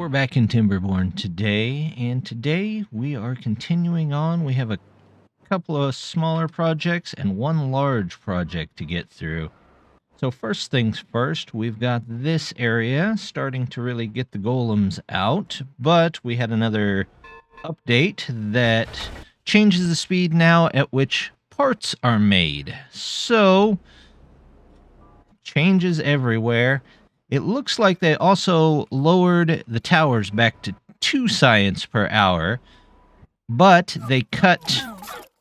we're back in Timberborn today, and today we are continuing on. We have a couple of smaller projects and one large project to get through. So first things first, we've got this area starting to really get the golems out, but we had another update that changes the speed now at which parts are made. So, changes everywhere. It looks like they also lowered the towers back to 2 science per hour, but they cut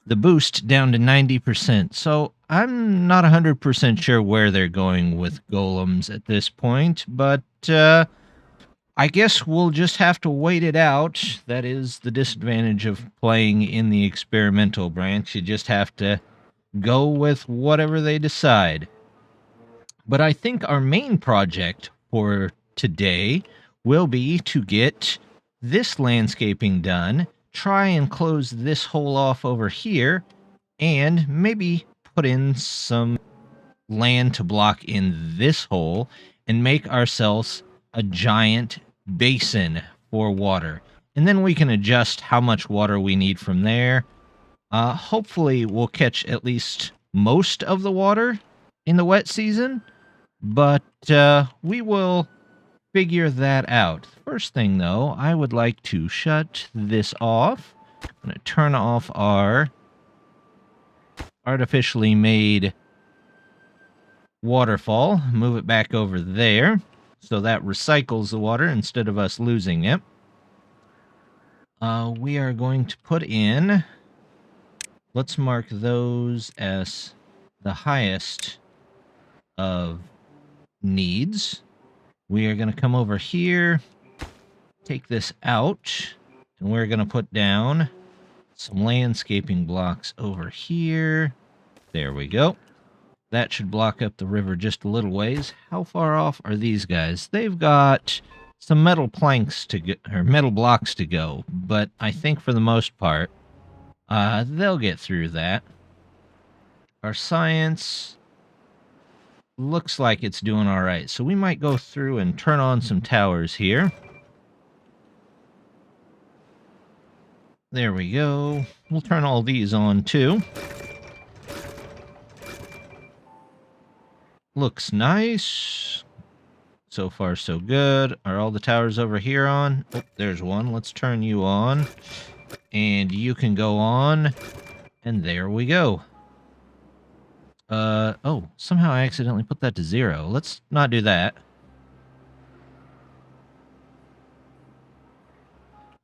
the boost down to 90%. So I'm not 100% sure where they're going with golems at this point, but I guess we'll just have to wait it out. That is the disadvantage of playing in the experimental branch. You just have to go with whatever they decide. But I think our main project for today will be to get this landscaping done, try and close this hole off over here, and maybe put in some land to block in this hole and make ourselves a giant basin for water. And then we can adjust how much water we need from there. Hopefully we'll catch at least most of the water in the wet season, but we will figure that out. First thing, though, I would like to shut this off. I'm going to turn off our artificially made waterfall, move it back over there, so that recycles the water instead of us losing it. We are going to put in, let's mark those as the highest of needs. We are going to come over here, take this out, and we're going to put down some landscaping blocks over here. There we go. That should block up the river just a little ways. How far off are these guys? They've got some metal planks to go, or metal blocks to go, but I think for the most part, they'll get through that. Our science looks like it's doing all right, so we might go through and turn on some towers here. There we go. We'll turn all these on too. Looks nice. So far, so good. Are all the towers over here on? Oh, there's one. Let's turn you on. And you can go on. And there we go. Oh, somehow I accidentally put that to 0. Let's not do that.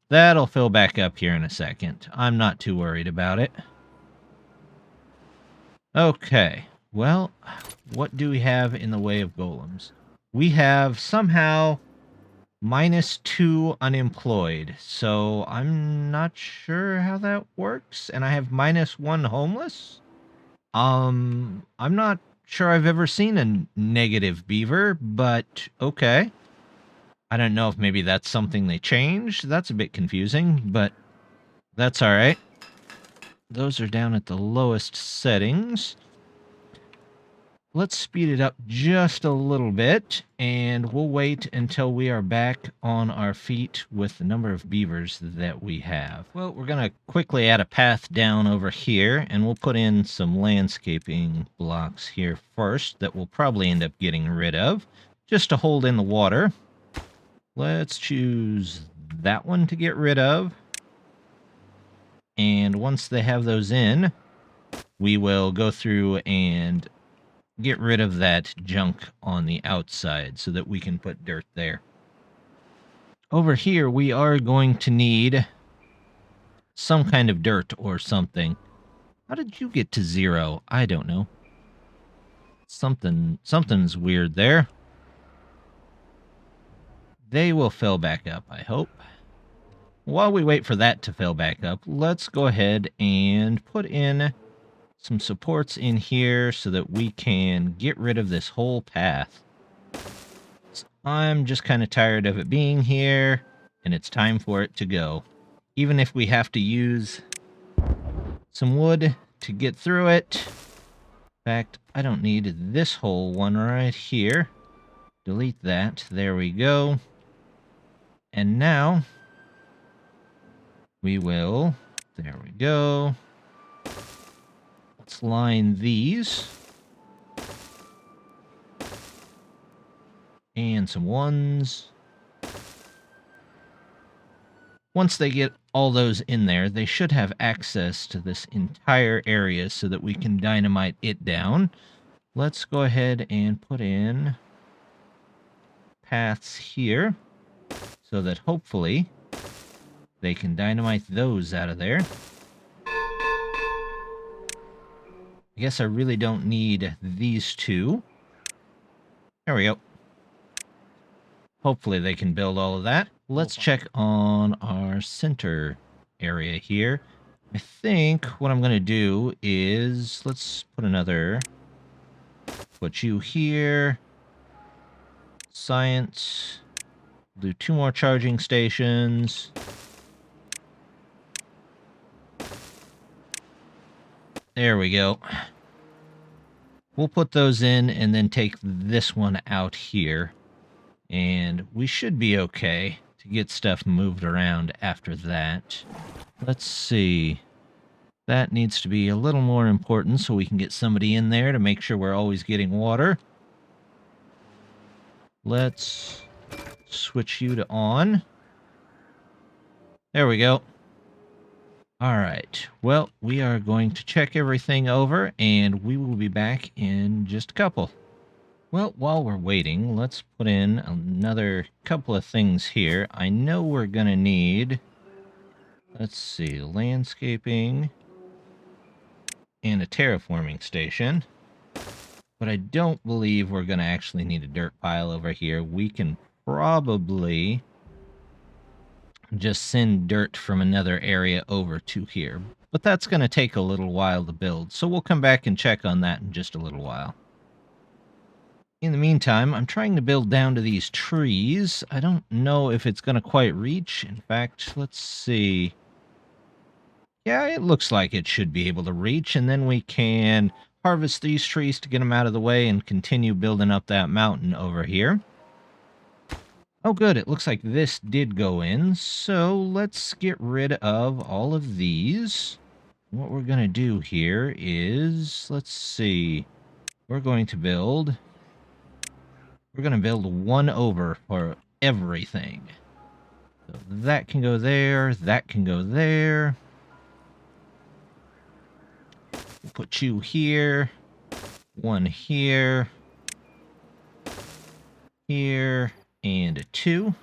That'll fill back up here in a second. I'm not too worried about it. Okay. Well, what do we have in the way of golems? We have somehow -2 unemployed, so I'm not sure how that works, and I have -1 homeless? I'm not sure I've ever seen a negative beaver, but okay. I don't know if maybe that's something they changed. That's a bit confusing, but that's alright. Those are down at the lowest settings. Let's speed it up just a little bit, and we'll wait until we are back on our feet with the number of beavers that we have. Well, we're going to quickly add a path down over here, and we'll put in some landscaping blocks here first that we'll probably end up getting rid of, just to hold in the water. Let's choose that one to get rid of. And once they have those in, we will go through and get rid of that junk on the outside so that we can put dirt there. Over here, we are going to need some kind of dirt or something. How did you get to 0? I don't know. Something's weird there. They will fill back up, I hope. While we wait for that to fill back up, let's go ahead and put in some supports in here so that we can get rid of this whole path. I'm just kind of tired of it being here, and it's time for it to go. Even if we have to use some wood to get through it. In fact, I don't need this whole one right here. Delete that. There we go. And now we will, there we go. Let's line these. And some ones. Once they get all those in there, they should have access to this entire area so that we can dynamite it down. Let's go ahead and put in paths here so that hopefully they can dynamite those out of there. I guess I really don't need these two. There we go. Hopefully they can build all of that. Let's check on our center area here. I think what I'm going to do is, let's put you here. Science. Do 2 more charging stations. There we go. We'll put those in and then take this one out here. And we should be okay to get stuff moved around after that. Let's see. That needs to be a little more important so we can get somebody in there to make sure we're always getting water. Let's switch you to on. There we go. All right. Well, we are going to check everything over, and we will be back in just a couple. Well, while we're waiting, let's put in another couple of things here. I know we're going to need, let's see, landscaping and a terraforming station. But I don't believe we're going to actually need a dirt pile over here. We can probably just send dirt from another area over to here. But that's going to take a little while to build, so we'll come back and check on that in just a little while. In the meantime, I'm trying to build down to these trees. I don't know if it's going to quite reach. In fact, let's see. Yeah, it looks like it should be able to reach, and then we can harvest these trees to get them out of the way and continue building up that mountain over here. Oh, good. It looks like this did go in, so let's get rid of all of these. What we're going to do here is, let's see. We're going to build 1 over for everything. So that can go there, that can go there. We'll put you here, 1 here, here, and a 2.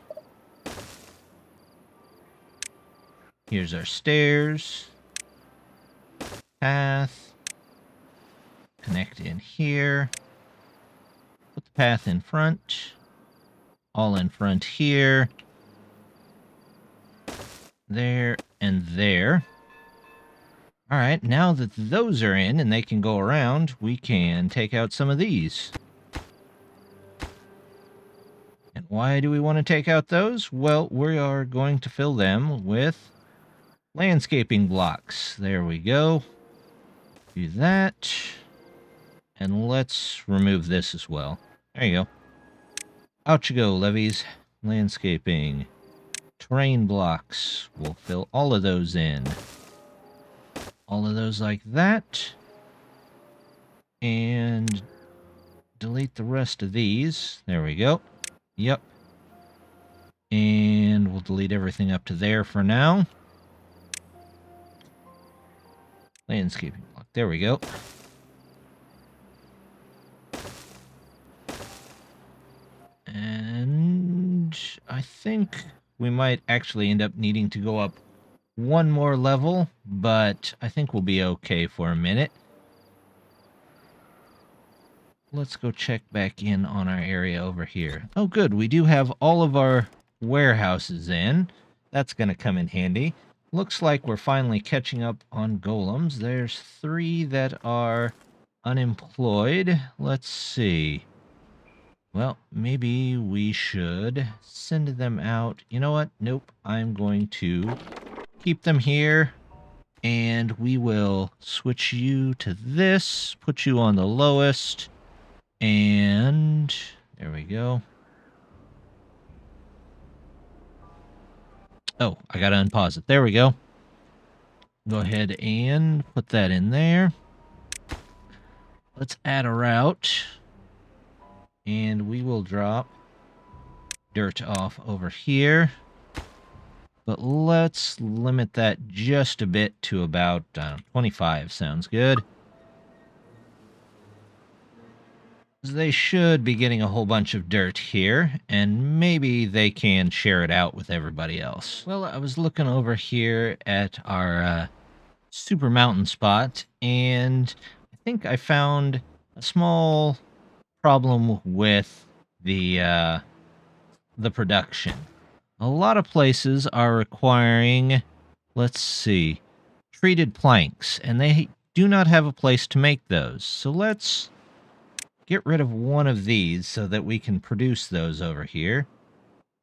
Here's our stairs. Path. Connect in here. Put the path in front. All in front here. There and there. Alright, now that those are in and they can go around, we can take out some of these. And why do we want to take out those? Well, we are going to fill them with landscaping blocks. There we go. Do that. And let's remove this as well. There you go. Out you go, levees. Landscaping. Terrain blocks. We'll fill all of those in. All of those like that. And delete the rest of these. There we go. Yep. And we'll delete everything up to there for now. Landscaping block. There we go. And I think we might actually end up needing to go up 1 more level, but I think we'll be okay for a minute. Let's go check back in on our area over here. Oh, good. We do have all of our warehouses in. That's going to come in handy. Looks like we're finally catching up on golems. There's 3 that are unemployed. Let's see. Well, maybe we should send them out. You know what? Nope. I'm going to keep them here. And we will switch you to this. Put you on the lowest. And there we go. Oh, I gotta unpause it. There we go. Go ahead and put that in there. Let's add a route. And we will drop dirt off over here. But let's limit that just a bit to about 25. Sounds good. They should be getting a whole bunch of dirt here, and maybe they can share it out with everybody else. Well, I was looking over here at our super mountain spot, and I think I found a small problem with the production. A lot of places are requiring, let's see, treated planks, and they do not have a place to make those. So let's get rid of one of these so that we can produce those over here.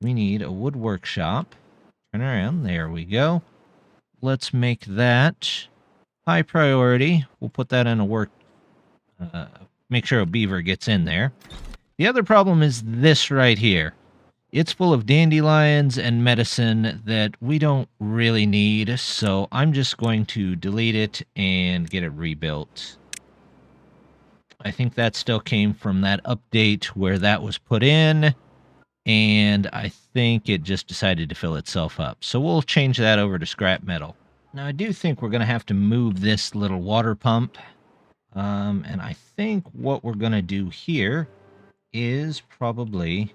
We need a wood workshop. Turn around. There we go. Let's make that high priority. We'll put that in a work. Make sure a beaver gets in there. The other problem is this right here. It's full of dandelions and medicine that we don't really need, so I'm just going to delete it and get it rebuilt. I think that still came from that update where that was put in, and I think it just decided to fill itself up. So we'll change that over to scrap metal. Now, I do think we're going to have to move this little water pump, and I think what we're going to do here is probably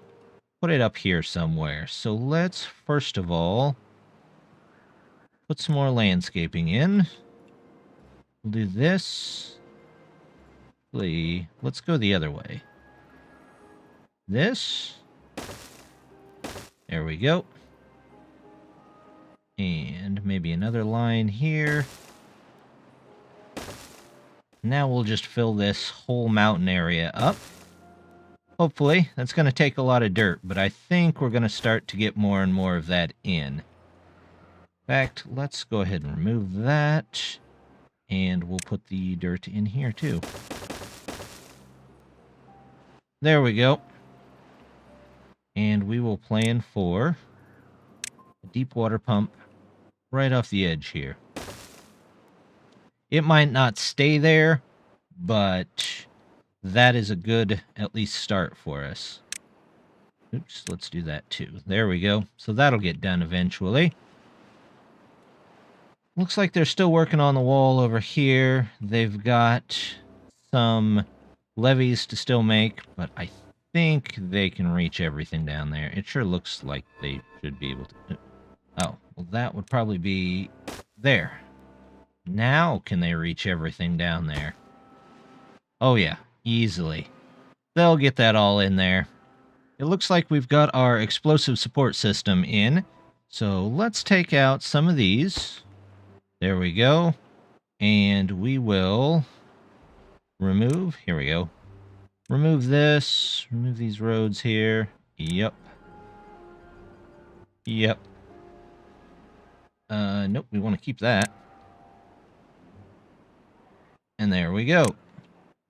put it up here somewhere. So let's, first of all, put some more landscaping in. We'll do this. Let's go the other way. This. There we go. And maybe another line here. Now we'll just fill this whole mountain area up. Hopefully. That's going to take a lot of dirt, but I think we're going to start to get more and more of that in. In fact, let's go ahead and remove that. And we'll put the dirt in here too. There we go. And we will plan for a deep water pump right off the edge here. It might not stay there, but that is a good, at least, start for us. Oops, let's do that too. There we go. So that'll get done eventually. Looks like they're still working on the wall over here. They've got some levees to still make, but I think they can reach everything down there. It sure looks like they should be able to. Oh, well, that would probably be there. Now can they reach everything down there? Oh yeah, easily. They'll get that all in there. It looks like we've got our explosive support system in. So let's take out some of these. There we go. And we will remove. Here we go. Remove this. Remove these roads here. Yep. Yep. Nope, we want to keep that. And there we go.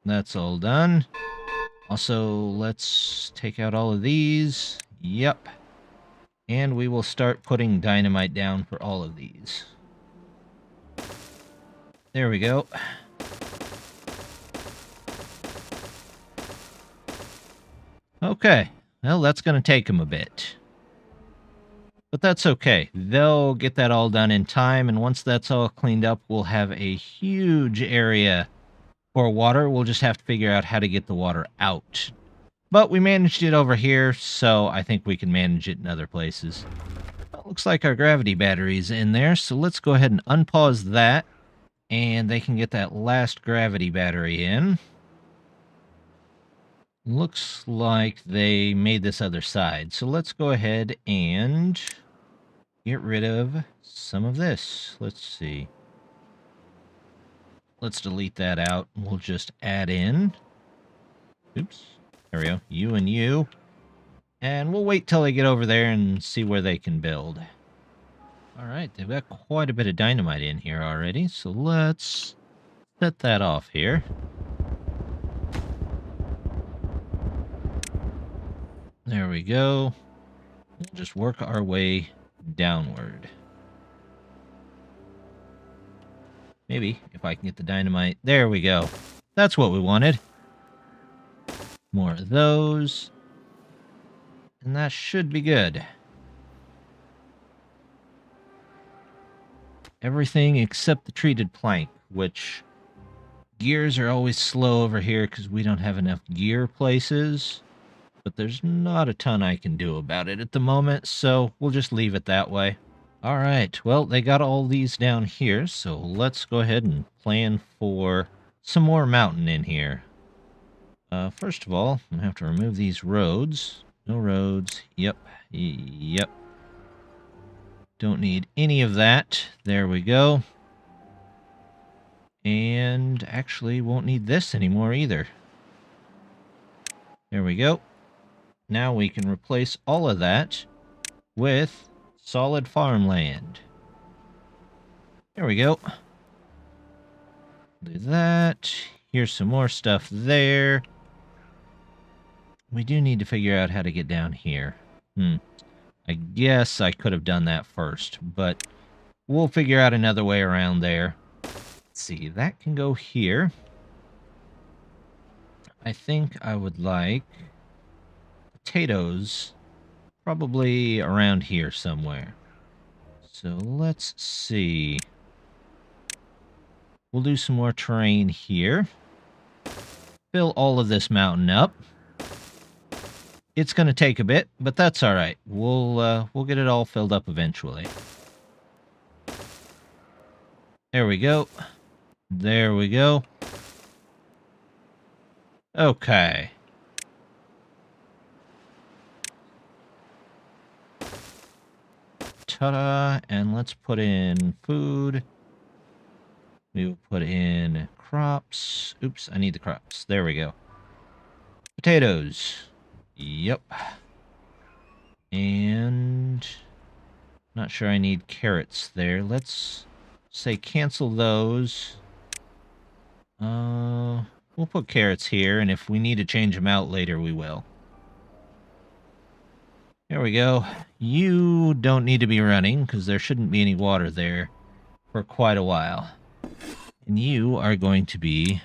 That's all done. Also, let's take out all of these. Yep. And we will start putting dynamite down for all of these. There we go. Okay. Well, that's going to take them a bit. But that's okay. They'll get that all done in time, and once that's all cleaned up, we'll have a huge area for water. We'll just have to figure out how to get the water out. But we managed it over here, so I think we can manage it in other places. Well, looks like our gravity battery's in there, so let's go ahead and unpause that, and they can get that last gravity battery in. Looks like they made this other side, so let's go ahead and get rid of some of this. Let's see. Let's delete that out. We'll just add in. Oops. There we go. You and you. And we'll wait till they get over there and see where they can build. All right. They've got quite a bit of dynamite in here already. So let's set that off here. There we go. We'll just work our way downward. Maybe, if I can get the dynamite. There we go. That's what we wanted. More of those. And that should be good. Everything except the treated plank, which gears are always slow over here because we don't have enough gear places. But there's not a ton I can do about it at the moment, so we'll just leave it that way. All right, well, they got all these down here, so let's go ahead and plan for some more mountain in here. First of all, I'm going to have to remove these roads. No roads. Yep. Yep. Don't need any of that. There we go. And actually won't need this anymore either. There we go. Now we can replace all of that with solid farmland. There we go. Do that. Here's some more stuff there. We do need to figure out how to get down here. I guess I could have done that first, but we'll figure out another way around there. Let's see, that can go here. I think I would like potatoes probably around here somewhere. So let's see. We'll do some more terrain here. Fill all of this mountain up. It's going to take a bit, but that's all right. We'll get it all filled up eventually. There we go. There we go. Okay. Ta-da! And let's put in food. We will put in crops. Oops, I need the crops. There we go. Potatoes. Yep. And not sure I need carrots there. Let's say cancel those. We'll put carrots here, and if we need to change them out later, we will. There we go. You don't need to be running, because there shouldn't be any water there for quite a while. And you are going to be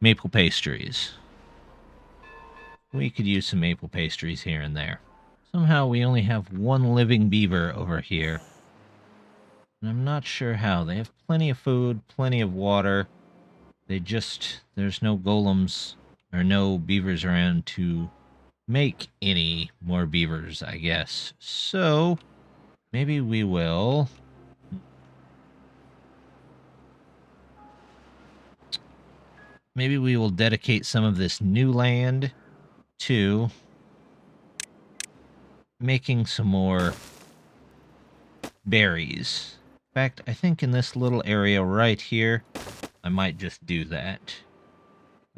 maple pastries. We could use some maple pastries here and there. Somehow we only have one living beaver over here. And I'm not sure how. They have plenty of food, plenty of water. There's no golems or no beavers around to make any more beavers, I guess. So, maybe we will... Maybe we will dedicate some of this new land to making some more berries. In fact, I think in this little area right here, I might just do that.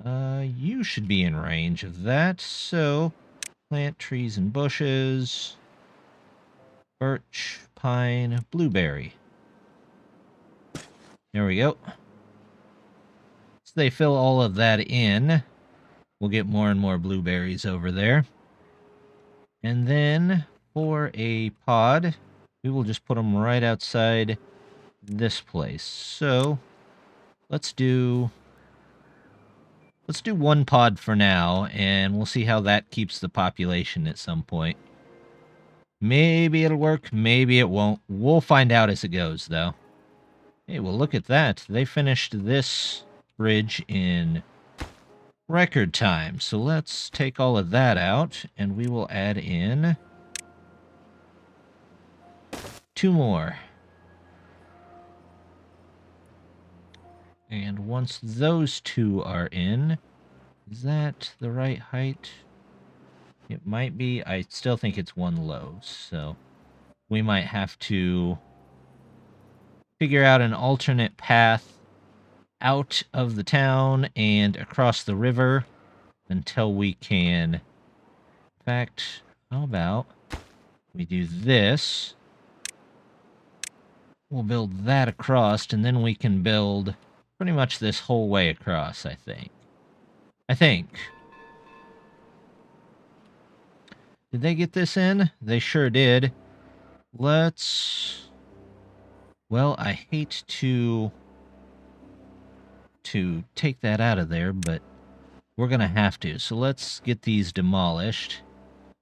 You should be in range of that, so plant trees and bushes, birch, pine, blueberry. There we go. So they fill all of that in. We'll get more and more blueberries over there. And then for a pod, we will just put them right outside this place. So let's do one pod for now, and we'll see how that keeps the population at some point. Maybe it'll work, maybe it won't. We'll find out as it goes, though. Hey, well, look at that. They finished this bridge in record time. So let's take all of that out, and we will add in 2 more. And once those 2 are in, is that the right height? It might be. I still think it's 1 low, so we might have to figure out an alternate path out of the town and across the river until we can... In fact, how about we do this? We'll build that across, and then we can build pretty much this whole way across, I think. Did they get this in? They sure did. Let's... Well, I hate to take that out of there, but we're going to have to. So let's get these demolished.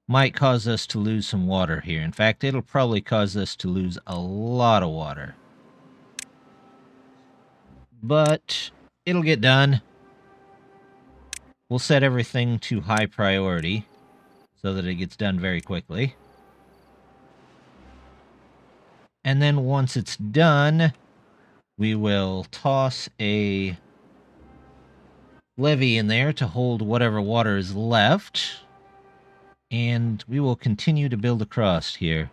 Might cause us to lose some water here. In fact, it'll probably cause us to lose a lot of water. But it'll get done. We'll set everything to high priority so that it gets done very quickly. And then once it's done, we will toss a levee in there to hold whatever water is left. And we will continue to build across here.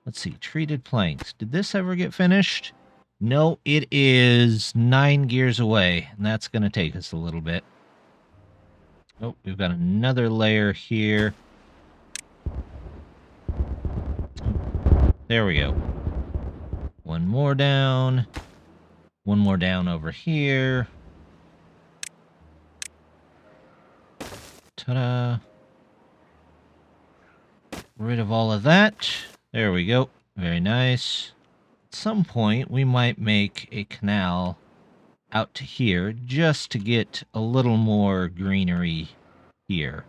Let's see, treated planks. Did this ever get finished? No, it is 9 gears away, and that's going to take us a little bit. Oh, we've got another layer here. There we go. One more down. One more down over here. Ta-da. Rid of all of that. There we go. Very nice. At some point, we might make a canal out to here just to get a little more greenery here.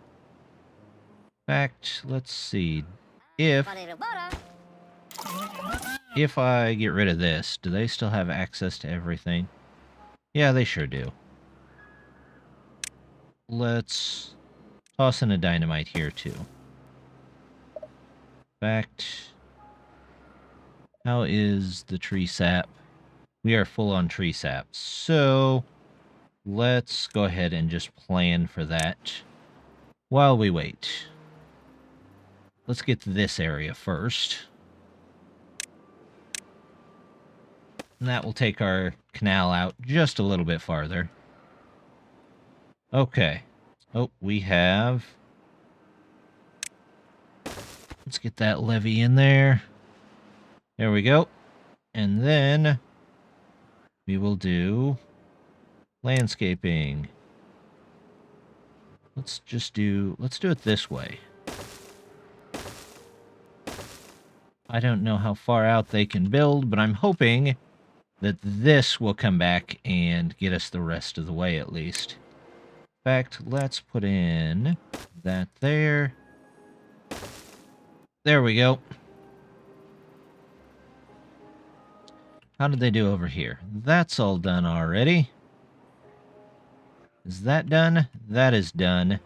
In fact, let's see. If I get rid of this, do they still have access to everything? Yeah, they sure do. Let's toss in a dynamite here, too. In fact, how is the tree sap? We are full on tree sap. So, let's go ahead and just plan for that while we wait. Let's get to this area first. And that will take our canal out just a little bit farther. Okay. Oh, we have... Let's get that levee in there. There we go. And then we will do landscaping. Let's do it this way. I don't know how far out they can build, but I'm hoping that this will come back and get us the rest of the way at least. In fact, let's put in that there. There we go. How did they do over here? That's all done already. Is that done? That is done.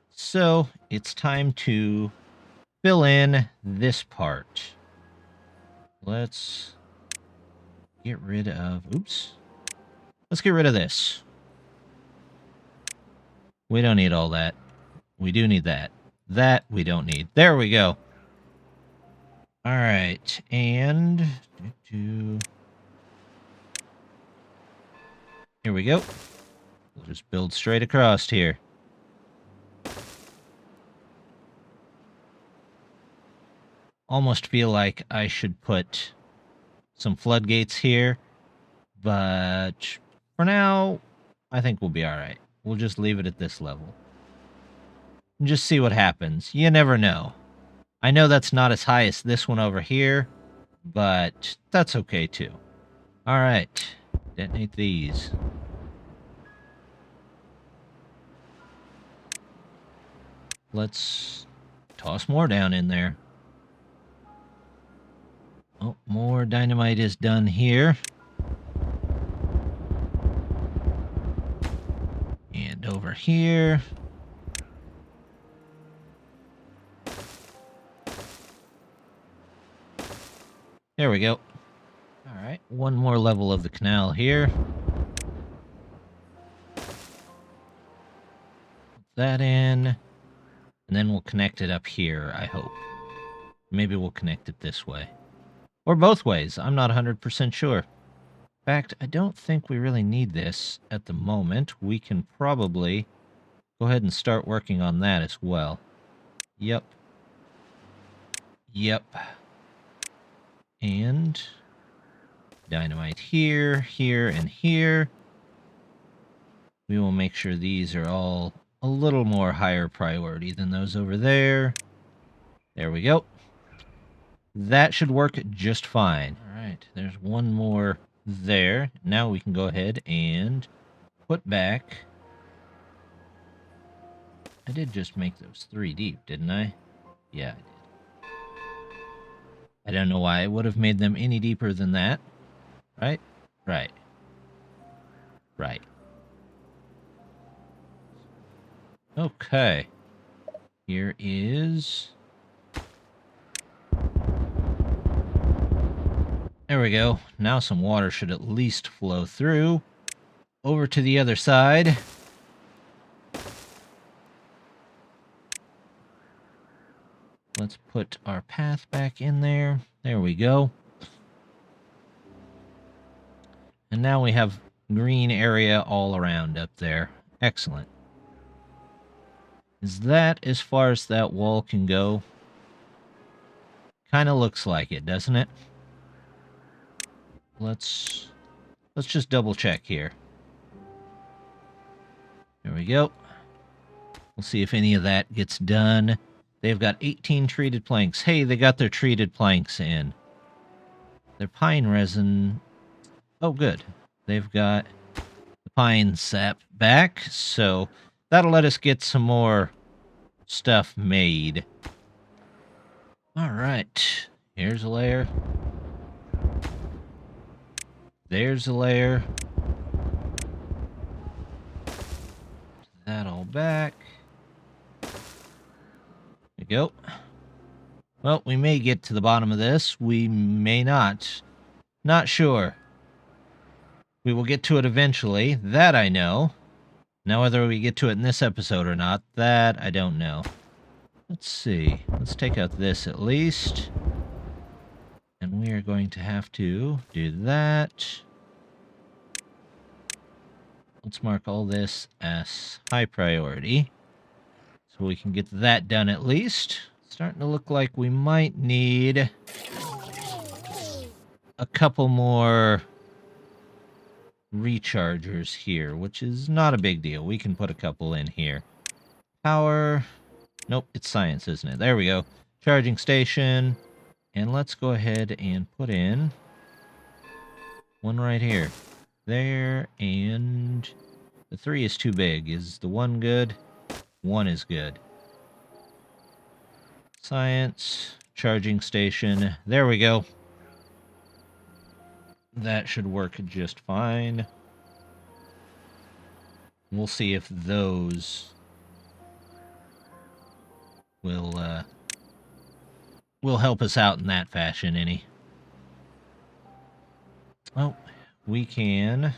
So, it's time to fill in this part. Let's get rid of... Oops. Let's get rid of this. We don't need all that. We do need that. That we don't need. There we go. Alright, and... Here we go. We'll just build straight across here. Almost feel like I should put some floodgates here, but for now, I think we'll be alright. We'll just leave it at this level. And just see what happens. You never know. I know that's not as high as this one over here, but that's okay too. Alright, detonate these. Let's toss more down in there. Oh, more dynamite is done here. And over here. There we go. Alright, one more level of the canal here. Put that in. And then we'll connect it up here, I hope. Maybe we'll connect it this way. Or both ways, I'm not 100% sure. In fact, I don't think we really need this at the moment. We can probably go ahead and start working on that as well. Yep. Yep. And dynamite here, here, and here. We will make sure these are all a little more higher priority than those over there. There we go. That should work just fine. All right, there's one more there. Now we can go ahead and put back. I did just make those 3 deep, didn't I? Yeah, I did. I don't know why I would have made them any deeper than that. Right? Right. Right. Okay. Here is... There we go. Now some water should at least flow through. Over to the other side. Let's put our path back in there. There we go. And now we have green area all around up there. Excellent. Is that as far as that wall can go? Kind of looks like it, doesn't it? Let's just double check here. There we go. We'll see if any of that gets done. They've got 18 treated planks. Hey, they got their treated planks in. Their pine resin... Oh, good. They've got the pine sap back, so that'll let us get some more stuff made. All right. Here's a layer. There's a layer. That all back. There we go. Well, we may get to the bottom of this. We may not. Not sure. We will get to it eventually. That I know. Now, whether we get to it in this episode or not, that I don't know. Let's see. Let's take out this at least. And we are going to have to do that. Let's mark all this as high priority. So we can get that done at least. Starting to look like we might need a couple more rechargers here, which is not a big deal. We can put a couple in here. Power. Nope, it's science, isn't it? There we go. Charging station. And let's go ahead and put in one right here. There, and the 3 is too big. Is the 1 good? 1 is good. Science, charging station. There we go. That should work just fine. We'll see if those will help us out in that fashion any. Oh, we can.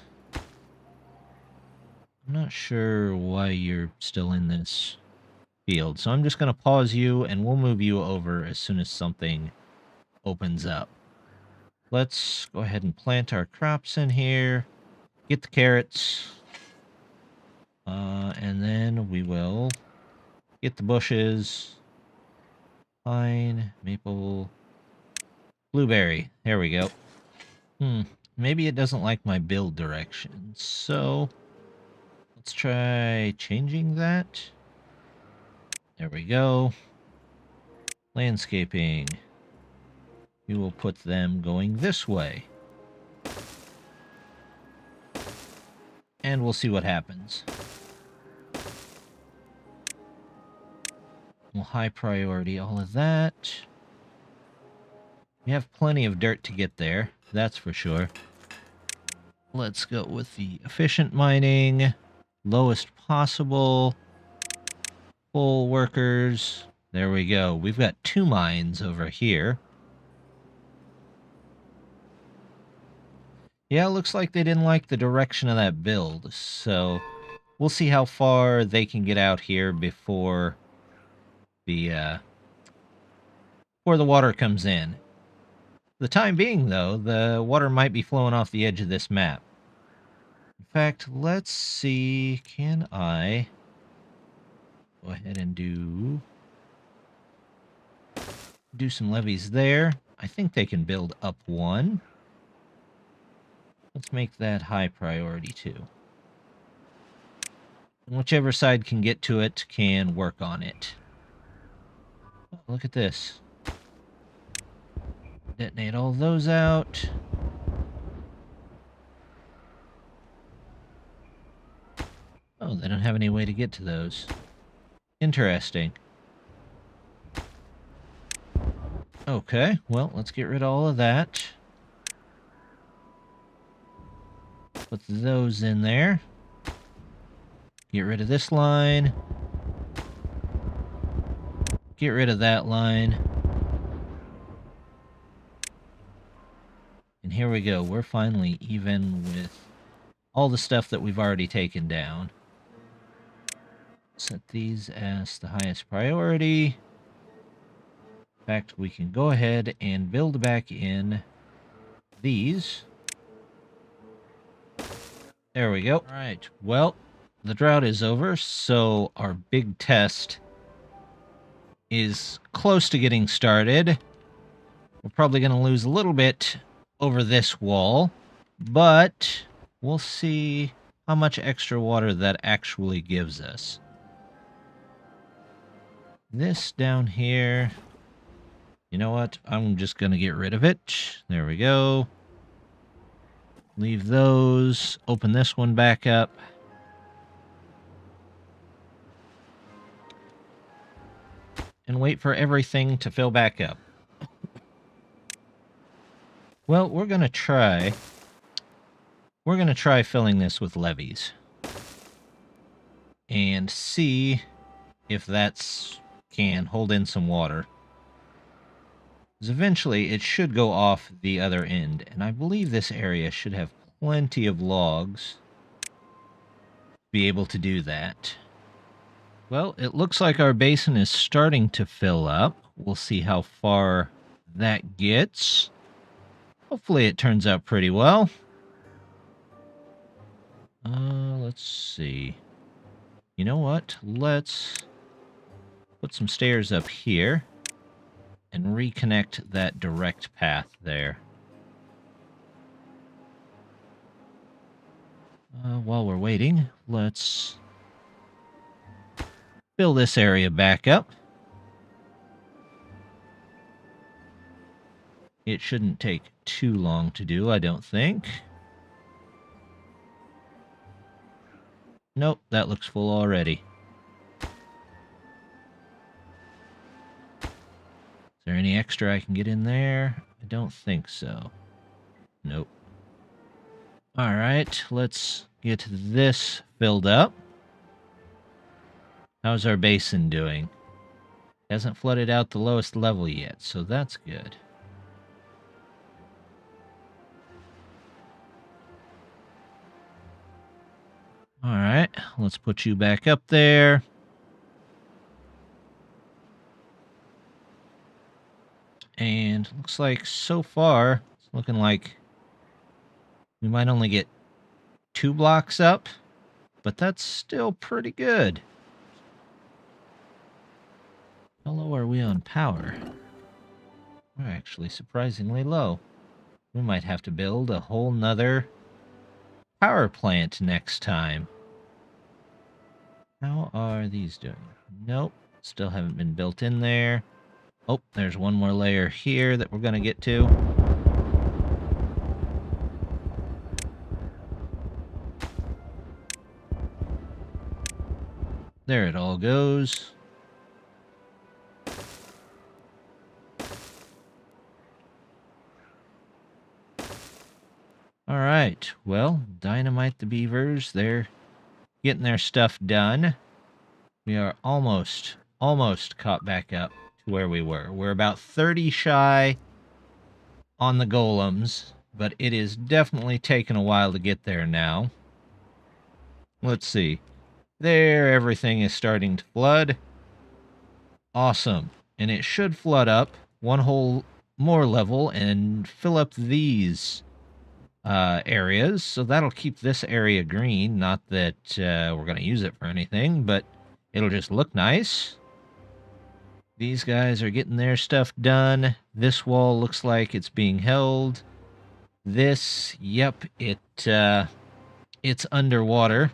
I'm not sure why you're still in this field, so I'm just going to pause you, and we'll move you over as soon as something opens up. Let's go ahead and plant our crops in here, get the carrots, and then we will get the bushes, pine, maple, blueberry. There we go. Maybe it doesn't like my build direction, so let's try changing that. There we go. Landscaping. We will put them going this way. And we'll see what happens. We'll high priority all of that. We have plenty of dirt to get there, that's for sure. Let's go with the efficient mining. Lowest possible. Full workers. There we go. We've got 2 mines over here. Yeah, it looks like they didn't like the direction of that build, so we'll see how far they can get out here before the water comes in. For the time being, though, the water might be flowing off the edge of this map. In fact, let's see, can I go ahead and do some levees there? I think they can build up 1. Let's make that high priority too. And whichever side can get to it can work on it. Oh, look at this. Detonate all those out. Oh, they don't have any way to get to those. Interesting. Okay, well, let's get rid of all of that. Put those in there. Get rid of this line. Get rid of that line. And here we go. We're finally even with all the stuff that we've already taken down. Set these as the highest priority. In fact, we can go ahead and build back in these. There we go. All right, well, the drought is over, so our big test is close to getting started. We're probably going to lose a little bit over this wall, but we'll see how much extra water that actually gives us. This down here, you know what? I'm just going to get rid of it. There we go. Leave those. Open this one back up. And wait for everything to fill back up. Well, we're going to try filling this with levees. And see if that's can hold in some water. Because eventually it should go off the other end. And I believe this area should have plenty of logs to be able to do that. Well, it looks like our basin is starting to fill up. We'll see how far that gets. Hopefully it turns out pretty well. Let's see. You know what? Let's put some stairs up here and reconnect that direct path there. While we're waiting, let's fill this area back up. It shouldn't take too long to do, I don't think. Nope, that looks full already. Is there any extra I can get in there? I don't think so. Nope. Alright, let's get this filled up. How's our basin doing? Hasn't flooded out the lowest level yet, so that's good. Alright, let's put you back up there. And looks like so far, it's looking like we might only get 2 blocks up, but that's still pretty good. How low are we on power? We're actually surprisingly low. We might have to build a whole nother power plant next time. How are these doing? Nope, still haven't been built in there. Oh, there's one more layer here that we're going to get to. There it all goes. Alright, well, dynamite the beavers. They're getting their stuff done. We are almost caught back up to where we were. We're about 30 shy on the golems, but it is definitely taken a while to get there now. Let's see. There, everything is starting to flood. Awesome. And it should flood up one whole more level and fill up these areas. So that'll keep this area green. Not that we're going to use it for anything, but it'll just look nice. These guys are getting their stuff done. This wall looks like it's being held. This, yep, it's underwater.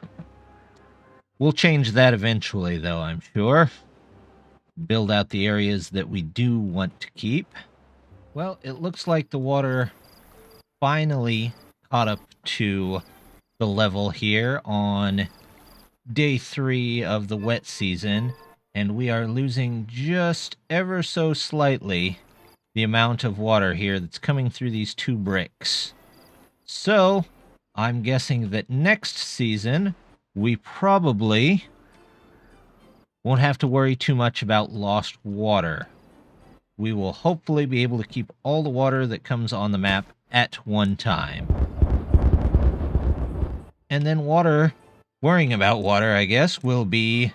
We'll change that eventually, though, I'm sure. Build out the areas that we do want to keep. Well, it looks like the water finally caught up to the level here on day 3 of the wet season, and we are losing just ever so slightly the amount of water here that's coming through these 2 bricks. So, I'm guessing that next season, we probably won't have to worry too much about lost water. We will hopefully be able to keep all the water that comes on the map at one time. And then worrying about water, I guess, will be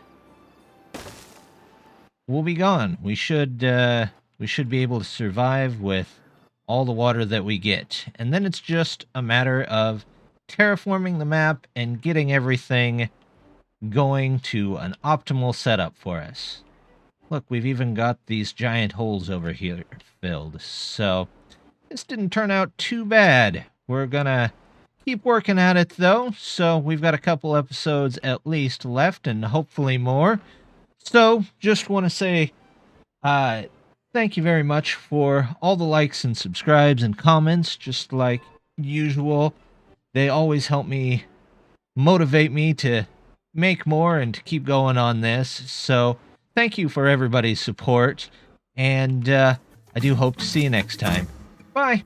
gone. We should be able to survive with all the water that we get. And then it's just a matter of terraforming the map and getting everything going to an optimal setup for us. Look, we've even got these giant holes over here filled. So this didn't turn out too bad. We're gonna keep working at it, though. So we've got a couple episodes at least left, and hopefully more. So just want to say thank you very much for all the likes and subscribes and comments, just like usual. They always help me motivate me to make more and to keep going on this. So thank you for everybody's support, and I do hope to see you next time. Bye!